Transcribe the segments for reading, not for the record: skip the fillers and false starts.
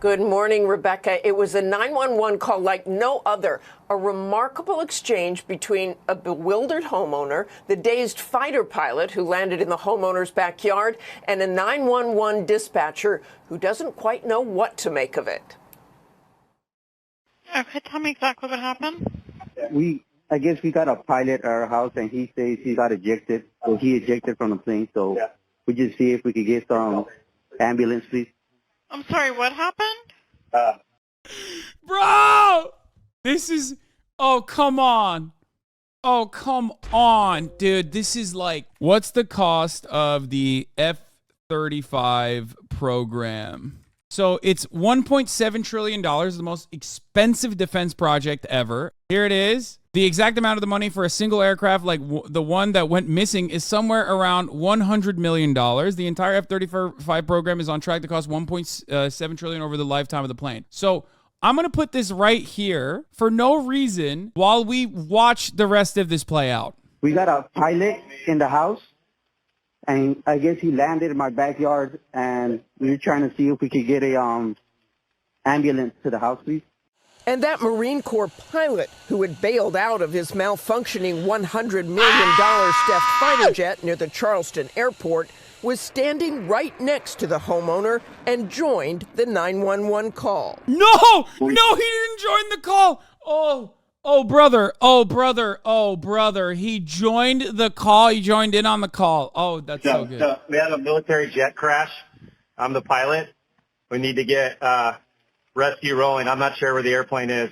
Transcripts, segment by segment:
Good morning, Rebecca. It was a 911 call like no other. A remarkable exchange between a bewildered homeowner, the dazed fighter pilot who landed in the homeowner's backyard, and a 911 dispatcher who doesn't quite know what to make of it. Okay, tell me exactly what happened. I guess we got a pilot at our house, and he says he got ejected. So he ejected from the plane. So we just see if we could get some ambulance, please. I'm sorry, what happened? Bro! This is... Oh, come on. Oh, come on, dude. This is like... What's the cost of the F35 program? So it's $1.7 trillion, the most expensive defense project ever. Here it is. The exact amount of the money for a single aircraft, like the one that went missing, is somewhere around $100 million. The entire F-35 program is on track to cost $1.7 trillion over the lifetime of the plane. So I'm going to put this right here for no reason while we watch the rest of this play out. We got a pilot in the house, and I guess he landed in my backyard, and we were trying to see if we could get a ambulance to the house, please. And that Marine Corps pilot who had bailed out of his malfunctioning $100 million Stealth fighter jet near the Charleston airport was standing right next to the homeowner and joined the 911 call. No! No, he didn't join the call! Oh, brother. He joined the call. He joined in on the call. Oh, that's so good. So we had a military jet crash. I'm the pilot. We need to get rescue rolling. I'm not sure where the airplane is.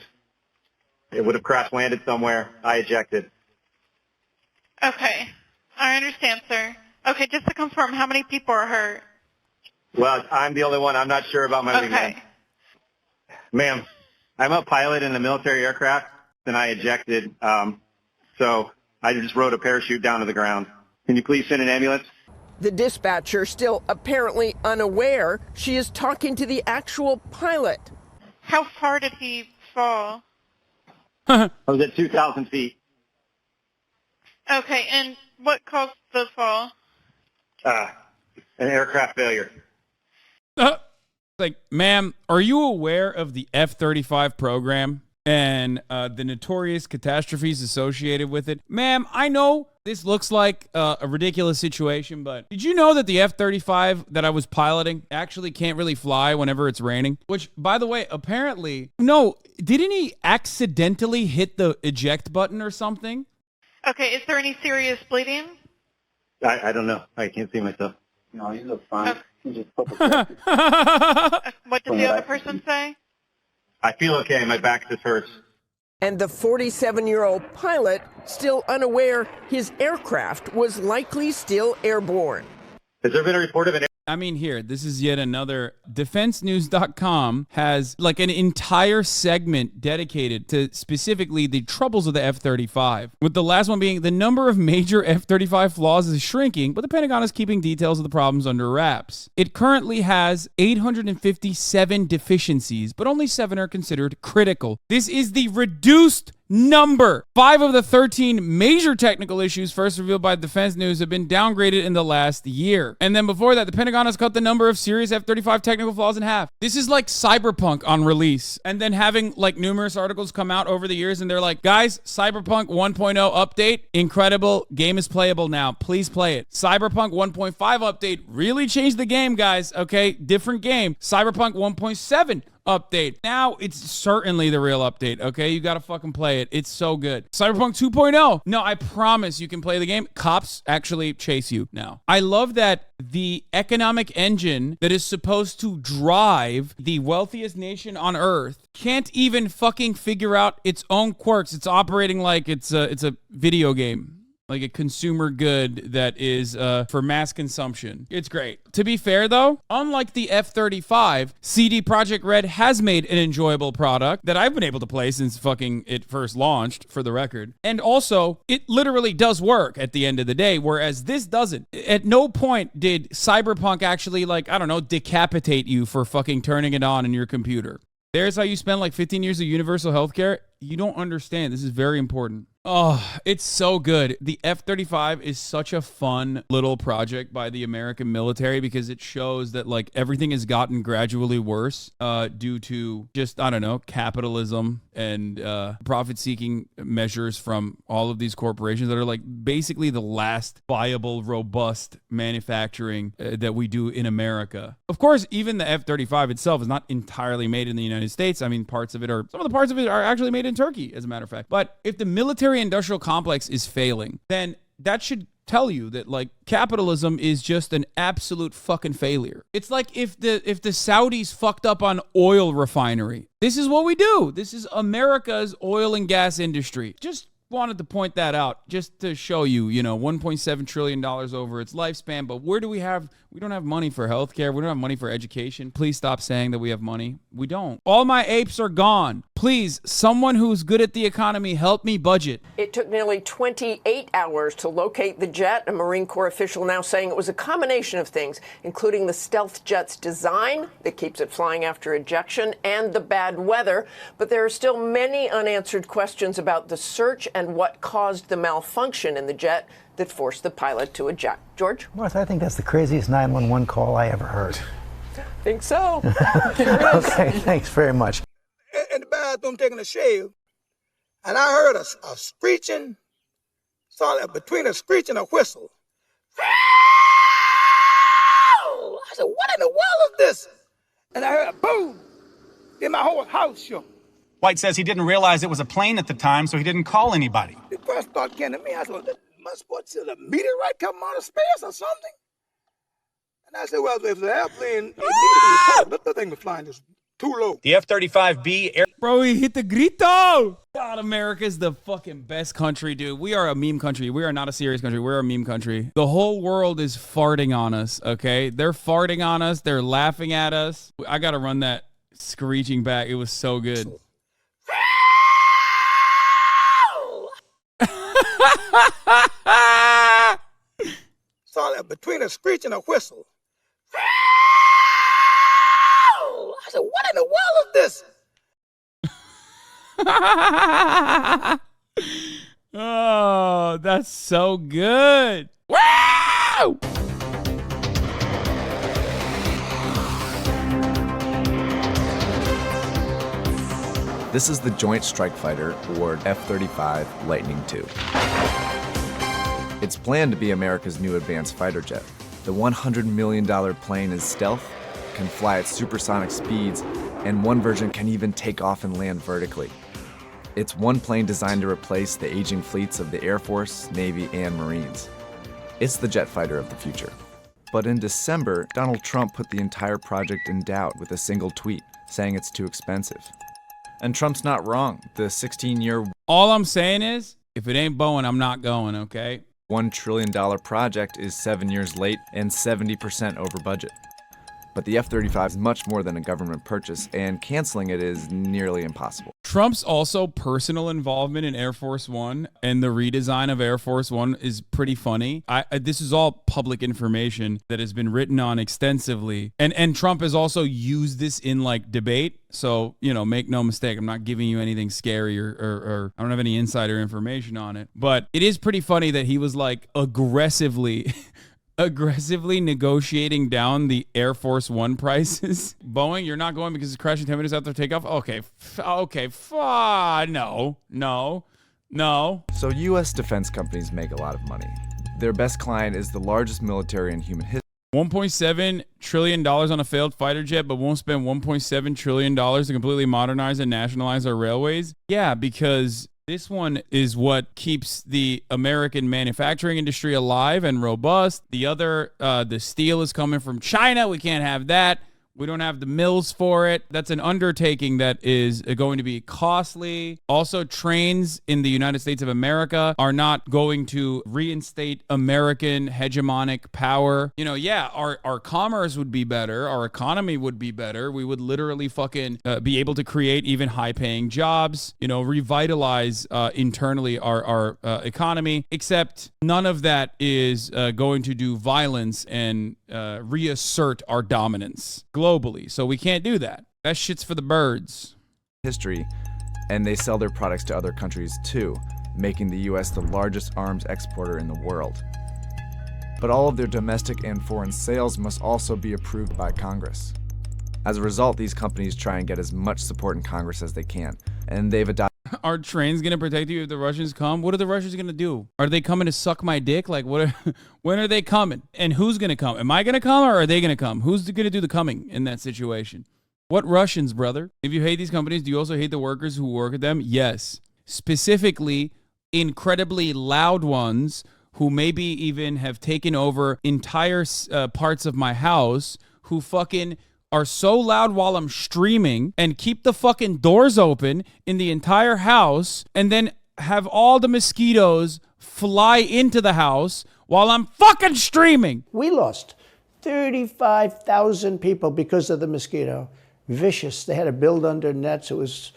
It would have crash landed somewhere. I ejected. Okay, I understand, sir. Okay, just to confirm, how many people are hurt? Well, I'm the only one. I'm not sure about my wingman. Ma'am, I'm a pilot in a military aircraft, and I ejected. So I just rode a parachute down to the ground. Can you please send an ambulance? The dispatcher, still apparently unaware, she is talking to the actual pilot. How far did he fall? I was at 2,000 feet. Okay, and what caused the fall? An aircraft failure. Like, ma'am, are you aware of the F-35 program and the notorious catastrophes associated with it? Ma'am, I know this looks like a ridiculous situation, but did you know that the F-35 that I was piloting actually can't really fly whenever it's raining? Which, by the way, apparently, no, didn't he accidentally hit the eject button or something? Okay, is there any serious bleeding? I don't know. I can't see myself. No, you look fine. You just put What did the other person say? I feel okay. My back just hurts. And the 47-year-old pilot, still unaware his aircraft was likely still airborne. Has there been a report of an I mean, here, this is yet another. DefenseNews.com has like an entire segment dedicated to specifically the troubles of the F-35. With the last one being the number of major F-35 flaws is shrinking, but the Pentagon is keeping details of the problems under wraps. It currently has 857 deficiencies, but only 7 are considered critical. This is the reduced number. 5 of the 13 major technical issues first revealed by Defense News have been downgraded in the last year. And then before that, the Pentagon has cut the number of serious F-35 technical flaws in half. This is like Cyberpunk on release. And then having like numerous articles come out over the years and they're like, guys, Cyberpunk 1.0 update, incredible, game is playable now. Please play it. Cyberpunk 1.5 update really changed the game, guys. Okay, different game. Cyberpunk 1.7 update. Now it's certainly the real update, okay? You gotta fucking play it. It's so good. Cyberpunk 2.0. No, I promise you can play the game. Cops actually chase you now. I love that the economic engine that is supposed to drive the wealthiest nation on earth can't even fucking figure out its own quirks. It's operating like it's a video game. Like a consumer good that is for mass consumption. It's great. To be fair, though, unlike the F-35, CD Projekt Red has made an enjoyable product that I've been able to play since fucking it first launched, for the record. And also, it literally does work at the end of the day, whereas this doesn't. At no point did Cyberpunk actually, like, I don't know, decapitate you for fucking turning it on in your computer. There's how you spend like 15 years of universal healthcare. You don't understand. This is very important. Oh, it's so good. The F-35 is such a fun little project by the American military because it shows that like everything has gotten gradually worse due to just, I don't know, capitalism and profit-seeking measures from all of these corporations that are like basically the last viable, robust manufacturing that we do in America. Of course, even the F-35 itself is not entirely made in the United States. I mean, some of the parts of it are actually made in Turkey, as a matter of fact. But if the military industrial complex is failing, then that should tell you that like capitalism is just an absolute fucking failure. It's like if the Saudis fucked up on oil refinery. This is what we do. This is America's oil and gas industry. Just wanted to point that out just to show you, $1.7 trillion over its lifespan. But we don't have money for healthcare. We don't have money for education. Please stop saying that we have money. We don't. All my apes are gone. Please, someone who's good at the economy, help me budget. It took nearly 28 hours to locate the jet. A Marine Corps official now saying it was a combination of things, including the stealth jet's design that keeps it flying after ejection and the bad weather. But there are still many unanswered questions about the search and what caused the malfunction in the jet that forced the pilot to eject. George? Martha, I think that's the craziest 911 call I ever heard. Think so. Okay, thanks very much. In the bathroom taking a shave, and I heard a screeching, between a screech and a whistle. I said, what in the world is this? And I heard a boom. Then my whole house shook. White says he didn't realize it was a plane at the time, so he didn't call anybody. The first thought came to me, I said, must what's a meteorite coming out of space or something? And I said, well, if the airplane, but the thing was flying just too low. The F-35B air... Bro, he hit the grito. God, America's the fucking best country, dude. We are a meme country. We are not a serious country. We're a meme country. The whole world is farting on us, okay? They're farting on us. They're laughing at us. I got to run that screeching back. It was so good. Between a screech and a whistle. I said, what in the world is this? Oh, that's so good. Wow! This is the Joint Strike Fighter, or F-35 Lightning II. It's planned to be America's new advanced fighter jet. The $100 million plane is stealth, can fly at supersonic speeds, and one version can even take off and land vertically. It's one plane designed to replace the aging fleets of the Air Force, Navy, and Marines. It's the jet fighter of the future. But in December, Donald Trump put the entire project in doubt with a single tweet, saying it's too expensive. And Trump's not wrong. The 16-year... All I'm saying is, if it ain't Boeing, I'm not going, okay? $1 trillion project is 7 years late and 70% over budget. But the F-35 is much more than a government purchase, and canceling it is nearly impossible. Trump's also personal involvement in Air Force One and the redesign of Air Force One is pretty funny. This is all public information that has been written on extensively. And Trump has also used this in like debate. So, make no mistake, I'm not giving you anything scary or I don't have any insider information on it. But it is pretty funny that he was like aggressively negotiating down the Air Force One prices. Boeing, you're not going because it's crashing 10 minutes after takeoff? Okay, no. So U.S. defense companies make a lot of money. Their best client is the largest military in human history. $1.7 trillion on a failed fighter jet, but won't spend $1.7 trillion to completely modernize and nationalize our railways? Yeah, because this one is what keeps the American manufacturing industry alive and robust. The other, the steel is coming from China. We can't have that. We don't have the mills for it. That's an undertaking that is going to be costly. Also, trains in the United States of America are not going to reinstate American hegemonic power. Our commerce would be better. Our economy would be better. We would literally fucking be able to create even high-paying jobs, revitalize internally our economy, except none of that is going to do violence and reassert our dominance globally. So we can't do that. That shit's for the birds. History, and they sell their products to other countries too. making the US the largest arms exporter in the world. But all of their domestic and foreign sales must also be approved by Congress. As a result, these companies try and get as much support in Congress as they can, and they've adopted. Are trains going to protect you if the Russians come? What are the Russians going to do? Are they coming to suck my dick? Like, when are they coming? And who's going to come? Am I going to come or are they going to come? Who's going to do the coming in that situation? What Russians, brother? If you hate these companies, do you also hate the workers who work at them? Yes. Specifically, incredibly loud ones who maybe even have taken over entire parts of my house, who fucking are so loud while I'm streaming and keep the fucking doors open in the entire house and then have all the mosquitoes fly into the house while I'm fucking streaming. We lost 35,000 people because of the mosquito. Vicious. They had to build under nets. It was...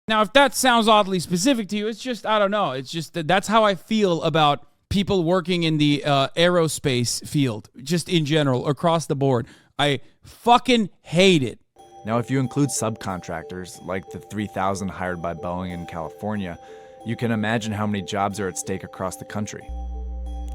Now, if that sounds oddly specific to you, it's just, I don't know. It's just that's how I feel about people working in the aerospace field, just in general, across the board. I fucking hate it. Now, if you include subcontractors, like the 3,000 hired by Boeing in California, you can imagine how many jobs are at stake across the country.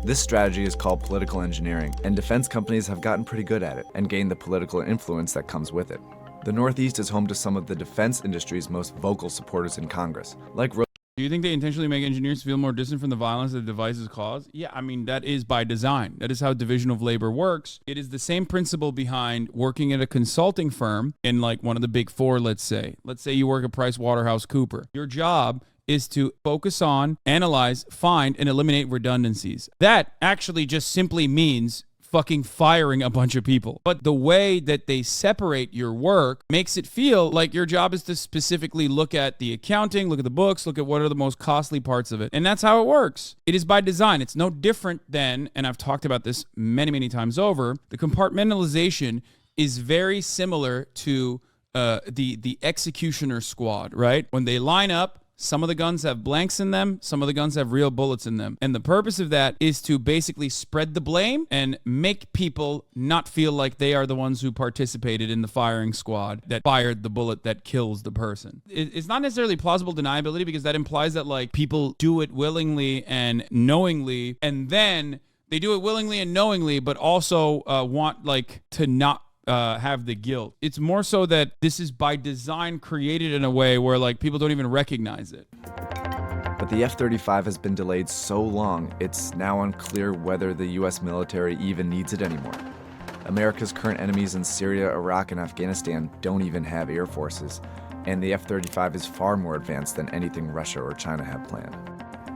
This strategy is called political engineering, and defense companies have gotten pretty good at it and gained the political influence that comes with it. The Northeast is home to some of the defense industry's most vocal supporters in Congress, like... Do you think they intentionally make engineers feel more distant from the violence that the devices cause? Yeah, I mean, that is by design. That is how division of labor works. It is the same principle behind working at a consulting firm in like one of the big four, let's say. Let's say you work at PricewaterhouseCoopers. Your job is to focus on, analyze, find, and eliminate redundancies. That actually just simply means fucking firing a bunch of people. But the way that they separate your work makes it feel like your job is to specifically look at the accounting, look at the books, look at what are the most costly parts of it. And that's how it works. It is by design. It's no different than, and I've talked about this many, many times over, the compartmentalization is very similar to the executioner squad, right? When they line up, some of the guns have blanks in them. Some of the guns have real bullets in them. And the purpose of that is to basically spread the blame and make people not feel like they are the ones who participated in the firing squad that fired the bullet that kills the person. It's not necessarily plausible deniability because that implies that like people do it willingly and knowingly, and then they do it willingly and knowingly, but also want like to not have the guilt. It's more so that this is by design created in a way where like people don't even recognize it. But the F-35 has been delayed so long, it's now unclear whether the US military even needs it anymore. America's current enemies in Syria, Iraq, and Afghanistan don't even have air forces, and the F-35 is far more advanced than anything Russia or China have planned.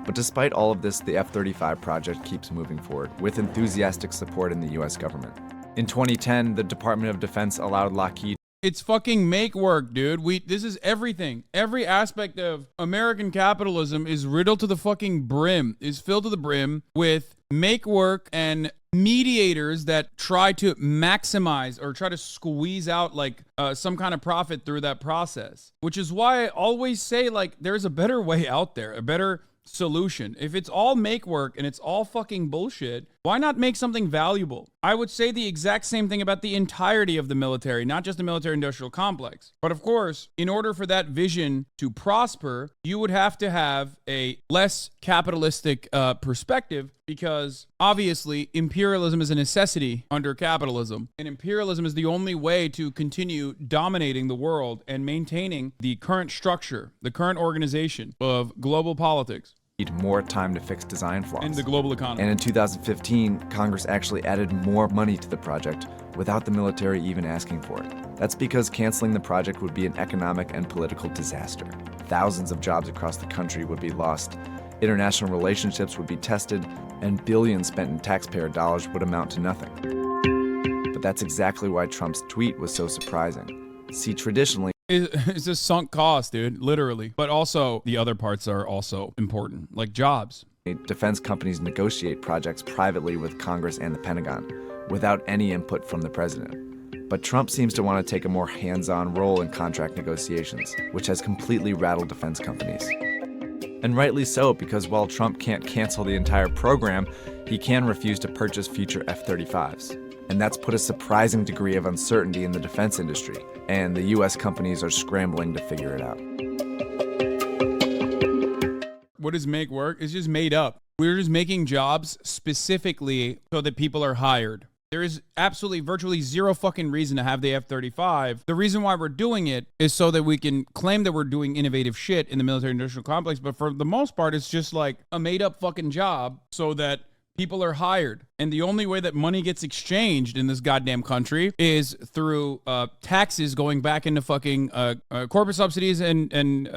But despite all of this, the F-35 project keeps moving forward, with enthusiastic support in the US government. In 2010, the Department of Defense allowed Lockheed. It's fucking make work, dude. This is everything. Every aspect of American capitalism is riddled to the fucking brim, is filled to the brim with make work and mediators that try to maximize or try to squeeze out like some kind of profit through that process. Which is why I always say like there's a better way out there, a better solution. If it's all make work and it's all fucking bullshit, why not make something valuable? I would say the exact same thing about the entirety of the military, not just the military industrial complex. But of course, in order for that vision to prosper, you would have to have a less capitalistic perspective, because obviously imperialism is a necessity under capitalism. And imperialism is the only way to continue dominating the world and maintaining the current structure, the current organization of global politics. Need more time to fix design flaws. In the global economy. And in 2015, Congress actually added more money to the project without the military even asking for it. That's because canceling the project would be an economic and political disaster. Thousands of jobs across the country would be lost, international relationships would be tested, and billions spent in taxpayer dollars would amount to nothing. But that's exactly why Trump's tweet was so surprising. See, traditionally, it's a sunk cost, dude, literally. But also, the other parts are also important, like jobs. Defense companies negotiate projects privately with Congress and the Pentagon, without any input from the president. But Trump seems to want to take a more hands-on role in contract negotiations, which has completely rattled defense companies. And rightly so, because while Trump can't cancel the entire program, he can refuse to purchase future F-35s. And that's put a surprising degree of uncertainty in the defense industry, and the US companies are scrambling to figure it out. What does make work? It's just made up. We're just making jobs specifically so that people are hired. There is absolutely virtually zero fucking reason to have the F-35. The reason why we're doing it is so that we can claim that we're doing innovative shit in the military industrial complex. But for the most part, it's just like a made up fucking job so that people are hired. And the only way that money gets exchanged in this goddamn country is through taxes going back into fucking corporate subsidies and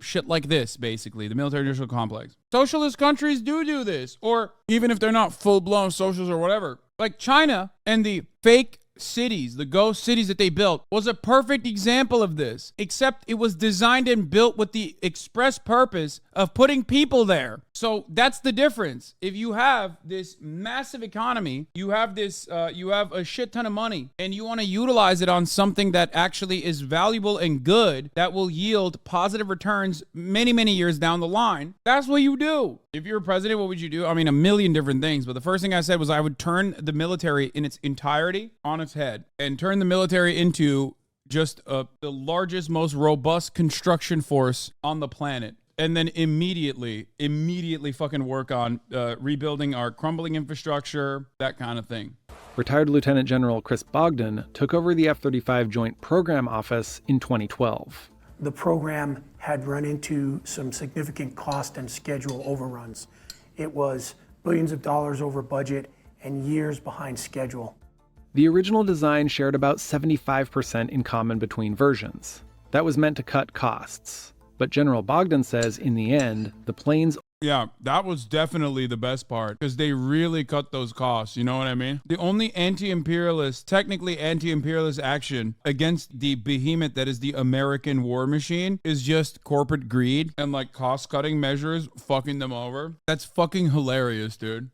shit like this, basically, the military industrial complex. Socialist countries do this. Or even if they're not full-blown socialists or whatever. Like China and the fake cities, the ghost cities that they built, was a perfect example of this, except it was designed and built with the express purpose of putting people there. So that's the difference. If you have this massive economy, you have a shit ton of money, and you want to utilize it on something that actually is valuable and good, that will yield positive returns many, many years down the line, that's what you do. If you're president, what would you do? I mean, a million different things, but the first thing I said was I would turn the military in its entirety on its head and turn the military into just the largest, most robust construction force on the planet. And then immediately fucking work on rebuilding our crumbling infrastructure, that kind of thing. Retired Lieutenant General Chris Bogdan took over the F-35 Joint Program Office in 2012. The program had run into some significant cost and schedule overruns. It was billions of dollars over budget and years behind schedule. The original design shared about 75% in common between versions. That was meant to cut costs. But General Bogdan says in the end, the planes... Yeah, that was definitely the best part because they really cut those costs. You know what I mean? The only technically anti-imperialist action against the behemoth that is the American war machine is just corporate greed and like cost-cutting measures fucking them over. That's fucking hilarious, dude.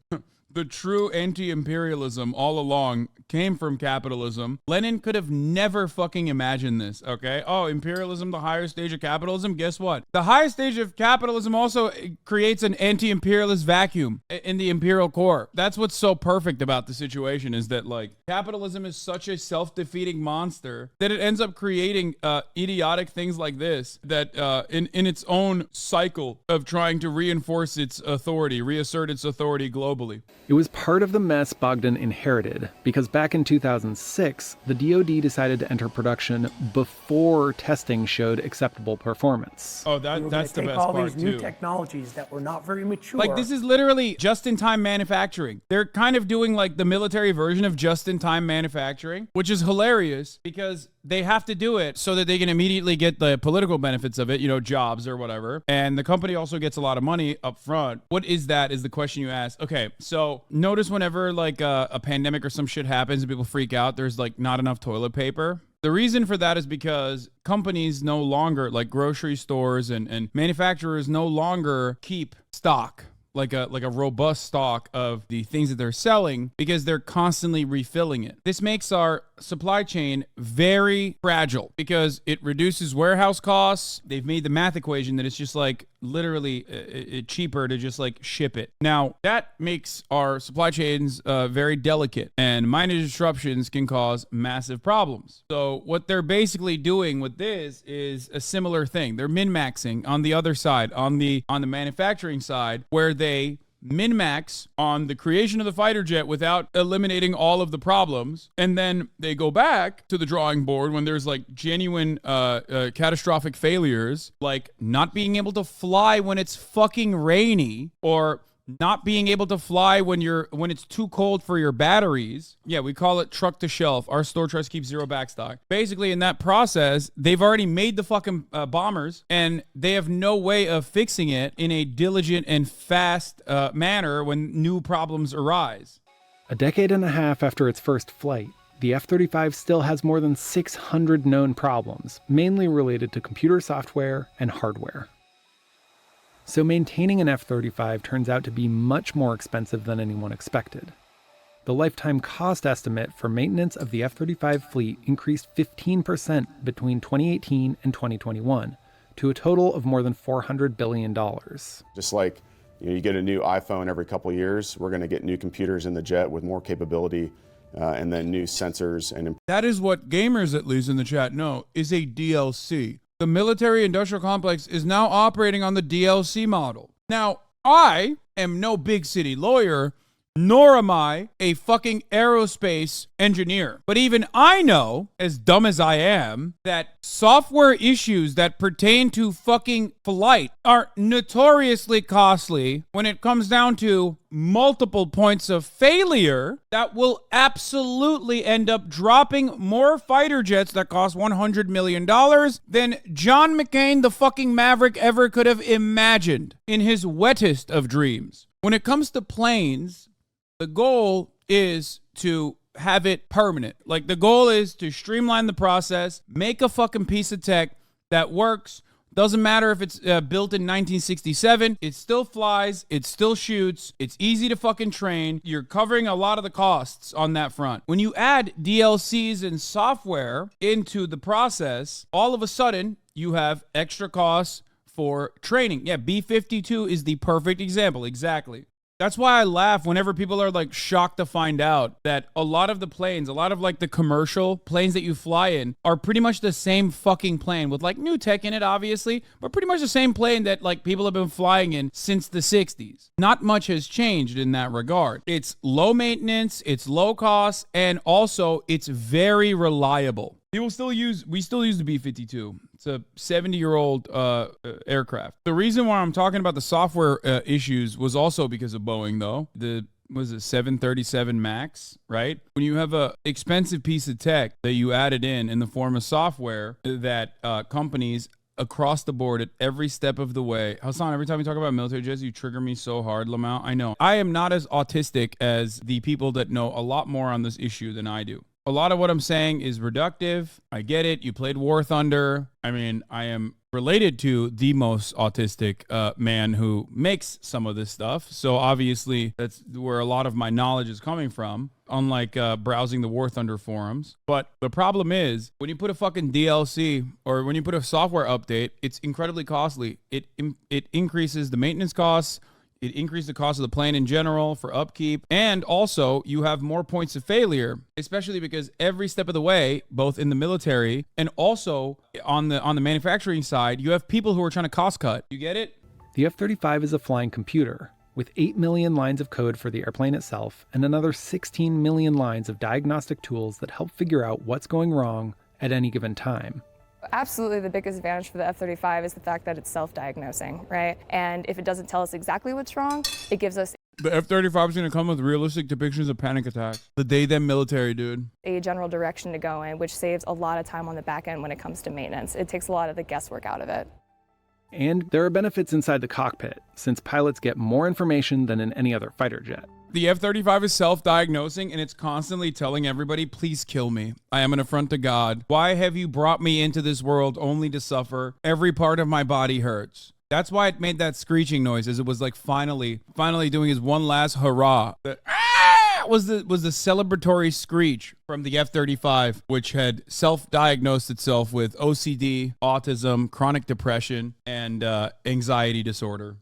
The true anti-imperialism all along came from capitalism. Lenin could have never fucking imagined this, okay? Oh, imperialism, the higher stage of capitalism. Guess what? The highest stage of capitalism also creates an anti-imperialist vacuum in the imperial core. That's what's so perfect about the situation is that, like, capitalism is such a self-defeating monster that it ends up creating idiotic things like this that in its own cycle of trying to reinforce its authority, reassert its authority globally. It was part of the mess Bogdan inherited, because back in 2006, the DoD decided to enter production before testing showed acceptable performance. Oh, that's the best part, too. All these new technologies that were not very mature. Like, this is literally just-in-time manufacturing. They're kind of doing, like, the military version of just-in-time manufacturing, which is hilarious because they have to do it so that they can immediately get the political benefits of it, you know, jobs or whatever. And the company also gets a lot of money up front. What is that is the question you ask. Okay, so notice whenever like a pandemic or some shit happens and people freak out, there's like not enough toilet paper. The reason for that is because companies no longer, like grocery stores and manufacturers no longer keep stock. Like a robust stock of the things that they're selling because they're constantly refilling it. This makes our supply chain very fragile because it reduces warehouse costs. They've made the math equation that it's just like literally cheaper to just like ship it. Now that makes our supply chains very delicate, and minor disruptions can cause massive problems. So what they're basically doing with this is a similar thing. They're min-maxing on the other side, on the manufacturing side, where they min-max on the creation of the fighter jet without eliminating all of the problems, and then they go back to the drawing board when there's like genuine catastrophic failures, like not being able to fly when it's fucking rainy, or not being able to fly when it's too cold for your batteries. Yeah, we call it truck to shelf. Our store tries to keep zero backstock. Basically, in that process, they've already made the fucking bombers, and they have no way of fixing it in a diligent and fast manner when new problems arise. A decade and a half after its first flight, the F-35 still has more than 600 known problems, mainly related to computer software and hardware. So maintaining an F-35 turns out to be much more expensive than anyone expected. The lifetime cost estimate for maintenance of the F-35 fleet increased 15% between 2018 and 2021, to a total of more than $400 billion. Just like you get a new iPhone every couple of years, we're going to get new computers in the jet with more capability, and then new sensors. And that is what gamers, at least in the chat, know is a DLC. the military-industrial complex is now operating on the DLC model. Now, I am no big city lawyer, nor am I a fucking aerospace engineer. But even I know, as dumb as I am, that software issues that pertain to fucking flight are notoriously costly when it comes down to multiple points of failure that will absolutely end up dropping more fighter jets that cost $100 million than John McCain, the fucking Maverick, ever could have imagined in his wettest of dreams. When it comes to planes, the goal is to have it permanent. Like, the goal is to streamline the process, make a fucking piece of tech that works. Doesn't matter if it's built in 1967. It still flies. It still shoots. It's easy to fucking train. You're covering a lot of the costs on that front. When you add DLCs and software into the process, all of a sudden, you have extra costs for training. Yeah, B-52 is the perfect example. Exactly. That's why I laugh whenever people are like shocked to find out that a lot of the planes, a lot of like the commercial planes that you fly in are pretty much the same fucking plane with like new tech in it, obviously, but pretty much the same plane that like people have been flying in since the 60s. Not much has changed in that regard. It's low maintenance, it's low cost, and also it's very reliable. We still use the B-52. It's a 70-year-old aircraft. The reason why I'm talking about the software issues was also because of Boeing, though. Was it 737 MAX, right? When you have a expensive piece of tech that you added in the form of software that companies across the board at every step of the way. Hasan, every time we talk about military jets, you trigger me so hard, Lamau. I know. I am not as autistic as the people that know a lot more on this issue than I do. A lot of what I'm saying is reductive. I get it. You played War Thunder. I mean, I am related to the most autistic man who makes some of this stuff. So obviously, that's where a lot of my knowledge is coming from, unlike browsing the War Thunder forums. But the problem is, when you put a fucking DLC or when you put a software update, it's incredibly costly. It increases the maintenance costs. It increased the cost of the plane in general for upkeep. And also, you have more points of failure, especially because every step of the way, both in the military and also on the manufacturing side, you have people who are trying to cost cut. You get it? The F-35 is a flying computer with 8 million lines of code for the airplane itself and another 16 million lines of diagnostic tools that help figure out what's going wrong at any given time. Absolutely, the biggest advantage for the F-35 is the fact that it's self-diagnosing, right? And if it doesn't tell us exactly what's wrong, it gives us the F-35 is going to come with realistic depictions of panic attacks. The day them military, dude. A general direction to go in, which saves a lot of time on the back end when it comes to maintenance. It takes a lot of the guesswork out of it. And there are benefits inside the cockpit, since pilots get more information than in any other fighter jet. The F-35 is self-diagnosing, and it's constantly telling everybody, please kill me. I am an affront to God. Why have you brought me into this world only to suffer? Every part of my body hurts. That's why it made that screeching noise, as it was like finally doing his one last hurrah. Was the celebratory screech from the F-35, which had self-diagnosed itself with OCD, autism, chronic depression, and anxiety disorder.